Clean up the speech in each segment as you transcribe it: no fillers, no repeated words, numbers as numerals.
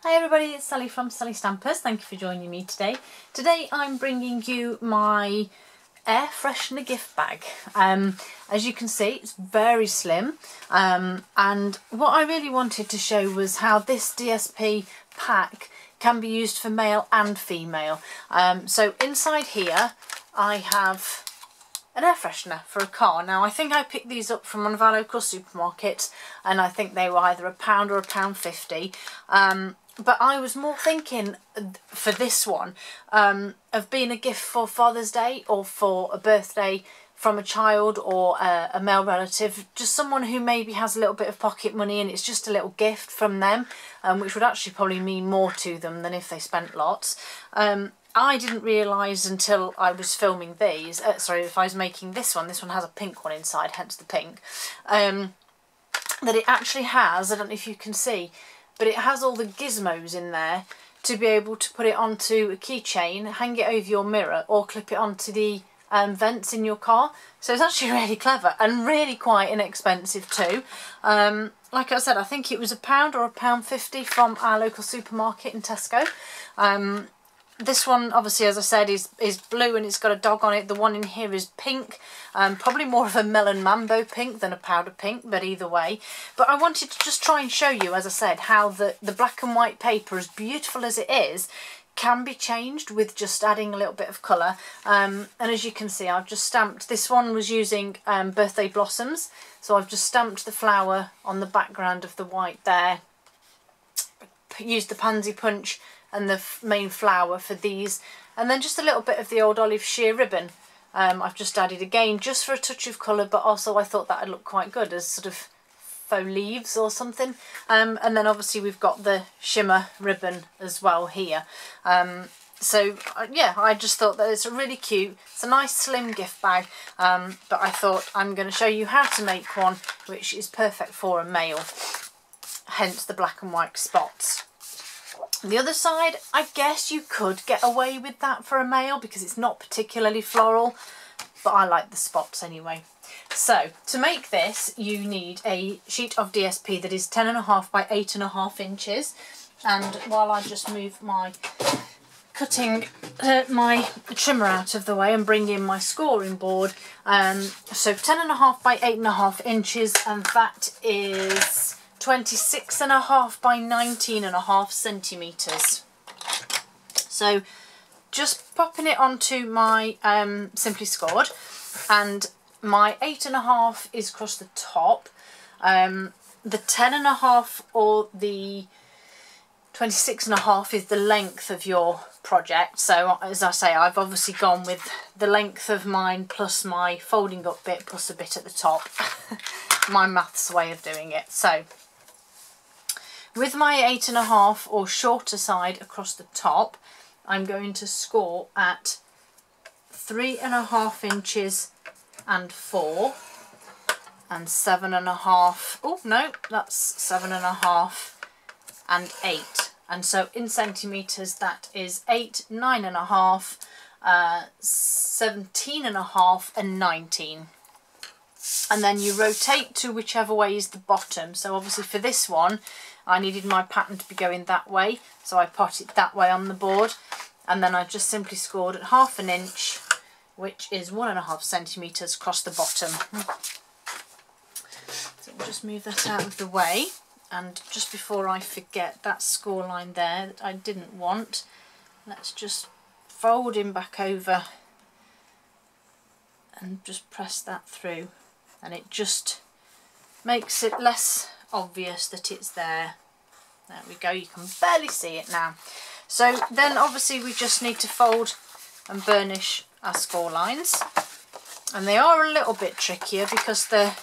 Hi everybody, it's Sally from Sally Stampers. Thank you for joining me today. Today I'm bringing you my air freshener gift bag. As you can see, it's very slim, and what I really wanted to show was how this DSP pack can be used for male and female. So inside here I have an air freshener for a car. Now I think I picked these up from one of our local supermarkets, and I think they were either £1 or £1.50. But I was more thinking for this one of being a gift for Father's Day or for a birthday from a child or a male relative, just someone who maybe has a little bit of pocket money and it's just a little gift from them, which would actually probably mean more to them than if they spent lots. I didn't realise until I was filming these, if I was making this one has a pink one inside, hence the pink, that it actually has, I don't know if you can see, but it has all the gizmos in there to be able to put it onto a keychain, hang it over your mirror, or clip it onto the vents in your car. So it's actually really clever and really quite inexpensive too. Like I said, I think it was £1 or £1.50 from our local supermarket in Tesco. This one, obviously, as I said, is blue and it's got a dog on it. The one in here is pink, probably more of a melon mambo pink than a powder pink, but either way. But I wanted to just try and show you, as I said, how the black and white paper, as beautiful as it is, can be changed with just adding a little bit of colour. And as you can see, I've just stamped, this one was using birthday blossoms, so I've just stamped the flower on the background of the white there, used the pansy punch and the main flower for these, and then just a little bit of the old olive sheer ribbon. I've just added again just for a touch of colour, but also I thought that would look quite good as sort of faux leaves or something. And then obviously we've got the shimmer ribbon as well here. So yeah, I just thought that it's really cute. It's a nice slim gift bag, but I thought I'm going to show you how to make one which is perfect for a male, hence the black and white spots. The other side, I guess you could get away with that for a male because it's not particularly floral, but I like the spots anyway. So to make this, you need a sheet of DSP that is 10.5 by 8.5 inches. And while I just move my my trimmer out of the way and bring in my scoring board, so 10.5 by 8.5 inches, and that is 26.5 by 19.5 centimetres. So just popping it onto my Simply Scored, and my 8.5 is across the top. The 10.5 or the 26.5 is the length of your project. So as I say, I've obviously gone with the length of mine plus my folding up bit plus a bit at the top. My maths way of doing it. So with my 8.5 or shorter side across the top, I'm going to score at 3.5 inches and 4 and 7.5. Oh no, that's 7.5 and 8. And so in centimetres that is 8, 9.5, 17.5 and 19. And then you rotate to whichever way is the bottom. So obviously for this one, I needed my pattern to be going that way, so I put it that way on the board, and then I just simply scored at 1/2 inch, which is 1.5 centimetres across the bottom. So we'll just move that out of the way, and just before I forget, that score line there that I didn't want, let's just fold him back over and just press that through, and it just makes it less obvious that it's there. There we go, you can barely see it now. So then obviously we just need to fold and burnish our score lines, and they are a little bit trickier because they're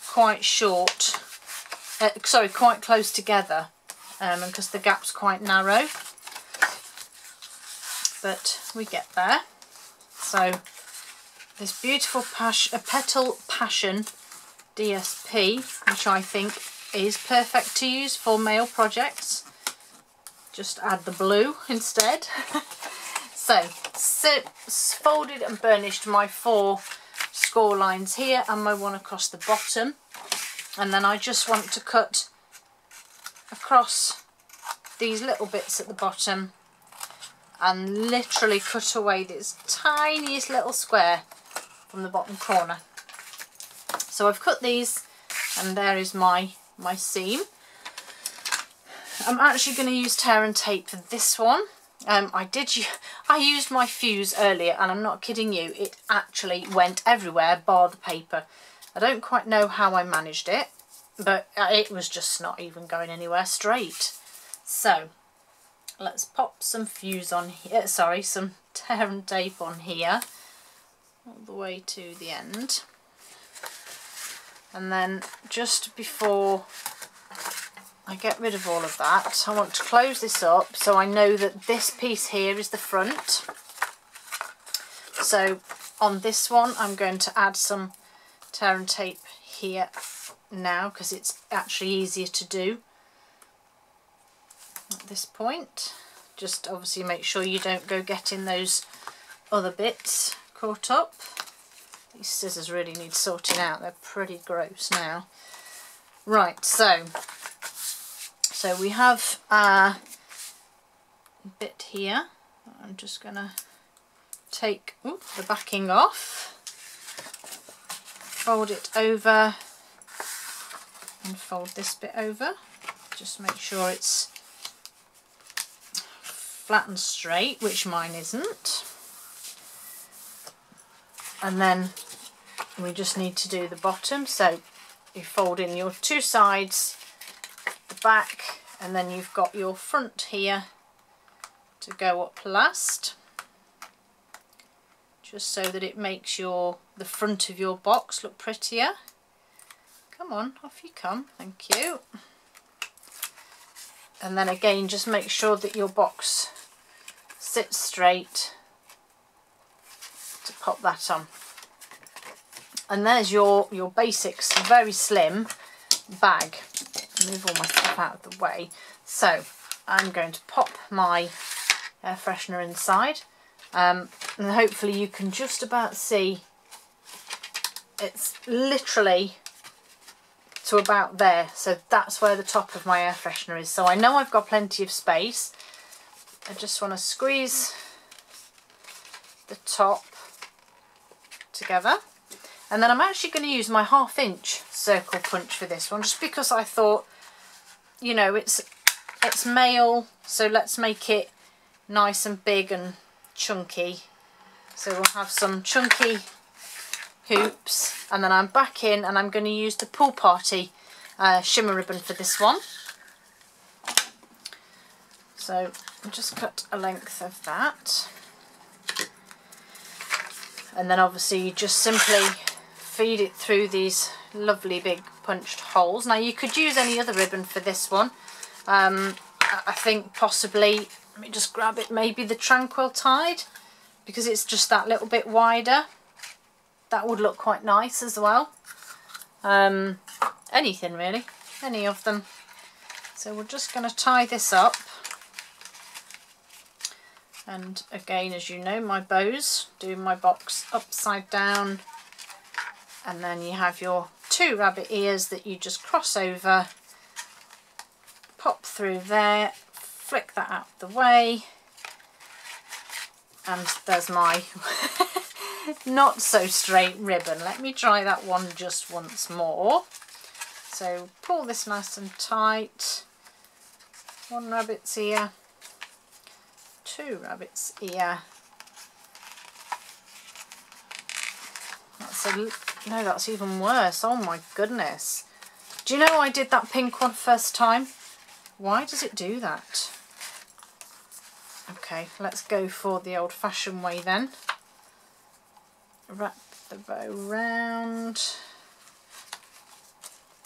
quite short, quite close together, and because the gap's quite narrow, but we get there. So this beautiful Petal Passion DSP, which I think is perfect to use for male projects. Just add the blue instead. So folded and burnished my 4 score lines here and my one across the bottom, and then I just want to cut across these little bits at the bottom and literally cut away this tiniest little square from the bottom corner. So I've cut these, and there is my seam. I'm actually going to use tear and tape for this one. I used my fuse earlier, and I'm not kidding you, it actually went everywhere bar the paper. I don't quite know how I managed it, but it was just not even going anywhere straight. So let's pop some fuse on here, sorry, some tear and tape on here, all the way to the end. And then just before I get rid of all of that, I want to close this up so I know that this piece here is the front. So on this one I'm going to add some tear and tape here now, because it's actually easier to do at this point. Just obviously make sure you don't go getting those other bits caught up. These scissors really need sorting out, they're pretty gross now. Right, so we have a bit here. I'm just going to take the backing off, fold it over and fold this bit over. Just make sure it's flat and straight, which mine isn't. And then we just need to do the bottom. So you fold in your two sides, the back, and then you've got your front here to go up last, just so that it makes the front of your box look prettier. Come on, off you come, thank you. And then again, just make sure that your box sits straight to pop that on. And there's your basics, very slim bag. Move all my stuff out of the way. So I'm going to pop my air freshener inside, and hopefully you can just about see it's literally to about there. So that's where the top of my air freshener is. So I know I've got plenty of space. I just want to squeeze the top together. And then I'm actually going to use my 1/2 inch circle punch for this one, just because I thought, you know, it's male, so let's make it nice and big and chunky. So we'll have some chunky hoops, and then I'm back in and I'm going to use the Pool Party shimmer ribbon for this one. So I'll just cut a length of that, and then obviously you just simply feed it through these lovely big punched holes. Now you could use any other ribbon for this one. I think possibly, let me just grab it, maybe the Tranquil Tide, because it's just that little bit wider. That would look quite nice as well. Anything really, any of them. So we're just going to tie this up. And again, as you know, my bows, do my box upside down. And then you have your 2 rabbit ears that you just cross over, pop through there, flick that out the way, and there's my not so straight ribbon. Let me try that one just once more. So pull this nice and tight, 1 rabbit's ear, 2 rabbit's ear. No, that's even worse. Oh my goodness. Do you know I did that pink one first time? Why does it do that? Okay, let's go for the old-fashioned way then. Wrap the bow round.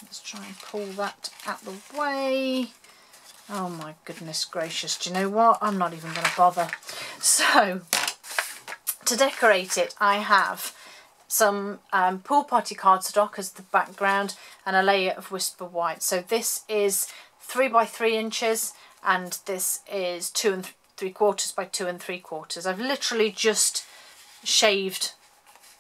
Let's try and pull that out the way. Oh my goodness gracious. Do you know what? I'm not even going to bother. So, to decorate it, I have some Pool Party cardstock as the background and a layer of Whisper White. So this is 3 by 3 inches and this is 2 3/4 by 2 3/4. I've literally just shaved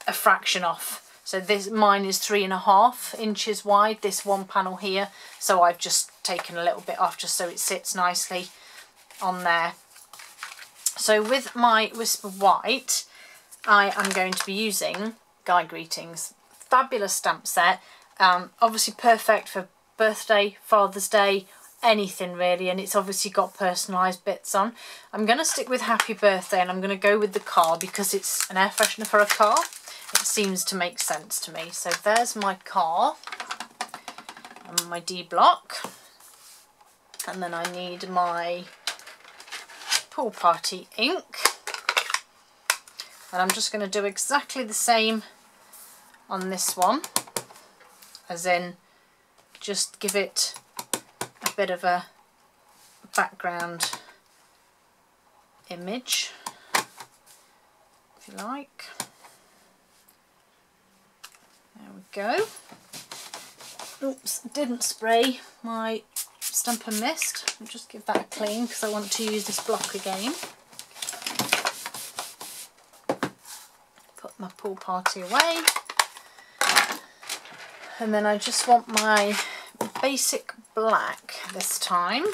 a fraction off. So mine is 3.5 inches wide, this one panel here. So I've just taken a little bit off just so it sits nicely on there. So with my Whisper White, I am going to be using Guy Greetings. Fabulous stamp set, obviously perfect for birthday, Father's Day, anything really, and it's obviously got personalised bits on. I'm going to stick with Happy Birthday, and I'm going to go with the car because it's an air freshener for a car. It seems to make sense to me. So there's my car and my D block, and then I need my Pool Party ink, and I'm just going to do exactly the same on this one, as in just give it a bit of a background image, if you like. There we go. Oops, didn't spray my Stampin' Mist. I'll just give that a clean because I want to use this block again. Put my Pool Party away. And then I just want my basic black this time.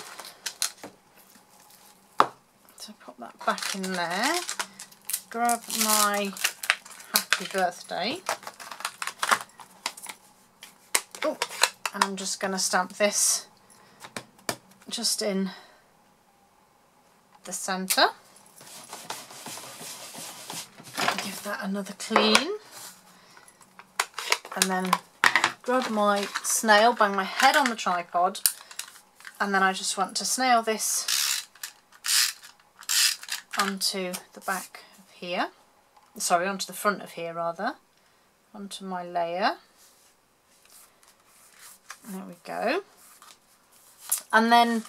So put that back in there. Grab my Happy Birthday. Oh, and I'm just going to stamp this just in the centre. Give that another clean. And then grab my snail, bang my head on the tripod, and then I just want to snail this onto the back of here, sorry, onto the front of here rather, onto my layer. There we go. And then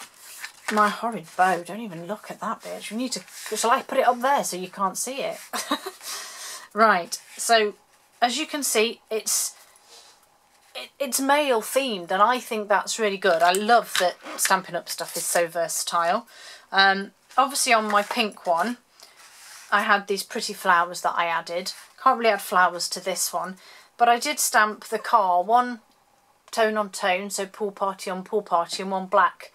my horrid bow, don't even look at that bitch. We need to, shall I put it up there so you can't see it? Right, so as you can see, it's male themed, and I think that's really good. I love that Stampin' Up stuff is so versatile. Obviously on my pink one, I had these pretty flowers that I added. Can't really add flowers to this one, but I did stamp the car, one tone on tone, so Pool Party on Pool Party, and one black.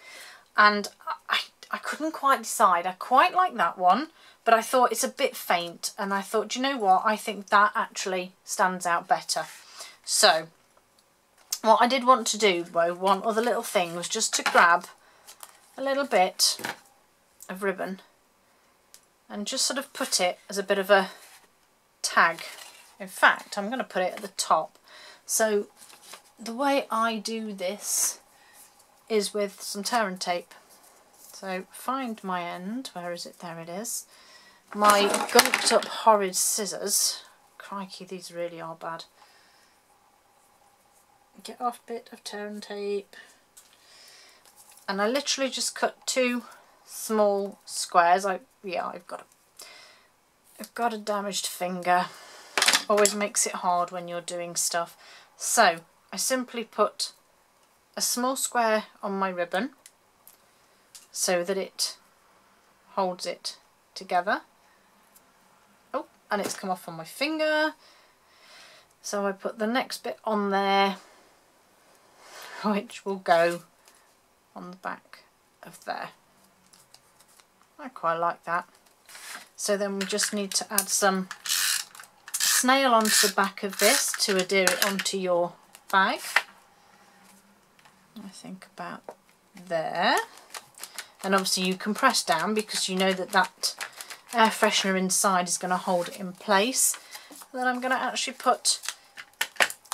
And I couldn't quite decide. I quite like that one, but I thought it's a bit faint, and I thought, do you know what? I think that actually stands out better. So what I did want to do, though, one other little thing, was just to grab a little bit of ribbon and just sort of put it as a bit of a tag. In fact, I'm going to put it at the top. So the way I do this is with some tear and tape. So find my end. Where is it? There it is. My gunked up horrid scissors. Crikey, these really are bad. Get off bit of tear and tape, and I literally just cut 2 small squares. I've got a damaged finger. Always makes it hard when you're doing stuff. So I simply put a small square on my ribbon so that it holds it together. Oh, and it's come off on my finger. So I put the next bit on there, which will go on the back of there. I quite like that. So then we just need to add some snail onto the back of this to adhere it onto your bag. I think about there. And obviously you can press down because you know that that air freshener inside is going to hold it in place. And then I'm going to actually put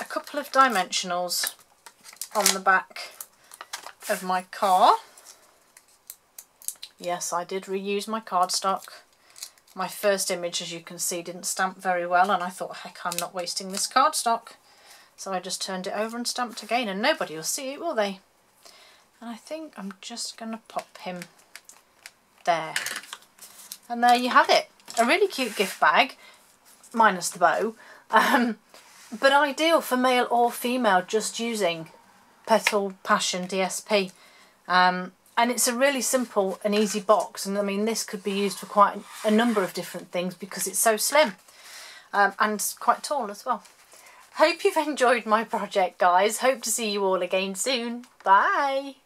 a couple of dimensionals on the back of my car. Yes, I did reuse my cardstock. My first image, as you can see, didn't stamp very well, and I thought, heck, I'm not wasting this cardstock. So I just turned it over and stamped again, and nobody will see it, will they? And I think I'm just going to pop him there. And there you have it. A really cute gift bag, minus the bow, but ideal for male or female, just using Petal Passion DSP. And it's a really simple and easy box, and I mean this could be used for quite a number of different things because it's so slim and quite tall as well. Hope you've enjoyed my project, guys. Hope to see you all again soon. Bye!